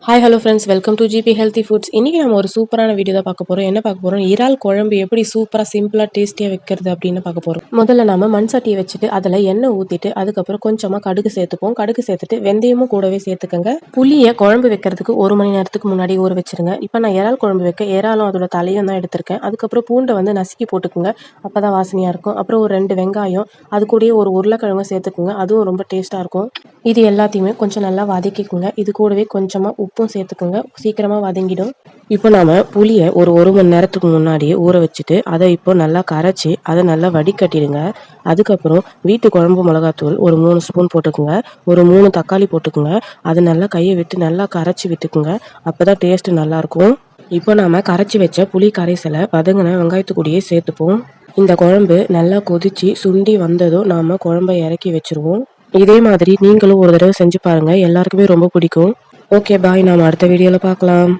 Hi hello friends, welcome to GB healthy foods. இன்றைக்கி நம்ம ஒரு சூப்பரான வீடியோ தான் பார்க்க போகிறோம். என்ன பார்க்க போகிறோம், இறால் குழம்பு எப்படி சூப்பராக சிம்பிளாக டேஸ்டியாக வைக்கிறது அப்படின்னு பார்க்க போகிறோம். முதல்ல நம்ம மண் சட்டியை வச்சுட்டு அதில் எண்ணெய் ஊற்றிட்டு அதுக்கப்புறம் கொஞ்சமாக கடுகு சேர்த்துப்போம். கடுகு சேர்த்துட்டு வெந்தயமும் கூடவே சேர்த்துக்கங்க. புளியை குழம்பு வைக்கிறதுக்கு 1 மணி நேரத்துக்கு முன்னாடி ஊற வச்சுருங்க. இப்போ நான் இறால் குழம்பு வைக்க இறாலும் அதோட தலையும் தான் எடுத்திருக்கேன். அதுக்கப்புறம் பூண்டை வந்து நசுக்கி போட்டுக்குங்க, அப்போ தான் வாசனையாக இருக்கும். அப்புறம் ஒரு 2 வெங்காயம், அது கூடயே ஒரு உருளைக்கிழங்கு சேர்த்துக்குங்க, அதுவும் ரொம்ப டேஸ்ட்டாக இருக்கும். இது எல்லாத்தையுமே கொஞ்சம் நல்லா வதக்கிக்குங்க. இது கூடவே கொஞ்சமாக உப்பும் சேர்த்துக்குங்க, சீக்கிரமாக வதங்கிடும். இப்போ நாம புளியை ஒரு மணி நேரத்துக்கு முன்னாடியே ஊற வச்சுட்டு அதை இப்போ நல்லா கரைச்சி அதை நல்லா வடிகட்டிடுங்க. அதுக்கப்புறம் வீட்டு குழம்பு மிளகாத்தூள் ஒரு 3 ஸ்பூன் போட்டுக்குங்க, ஒரு 3 தக்காளி போட்டுக்குங்க. அதை நல்லா கையை விட்டு நல்லா கரைச்சி விட்டுக்குங்க, அப்போ தான் டேஸ்ட்டு நல்லாயிருக்கும். இப்போ நாம் கரைச்சி வச்ச புளி கரைசலை வதங்கின வெங்காயத்துக்கூடயே சேர்த்துப்போம். இந்த குழம்பு நல்லா கொதிச்சு சுண்டி வந்ததும் நாம் குழம்பை இறக்கி வச்சுருவோம். இதே மாதிரி நீங்களும் ஒரு தடவை செஞ்சு பாருங்கள், எல்லாருக்குமே ரொம்ப பிடிக்கும். ஓகே பாய், நாம் அடுத்த வீடியோவில் பார்க்கலாம்.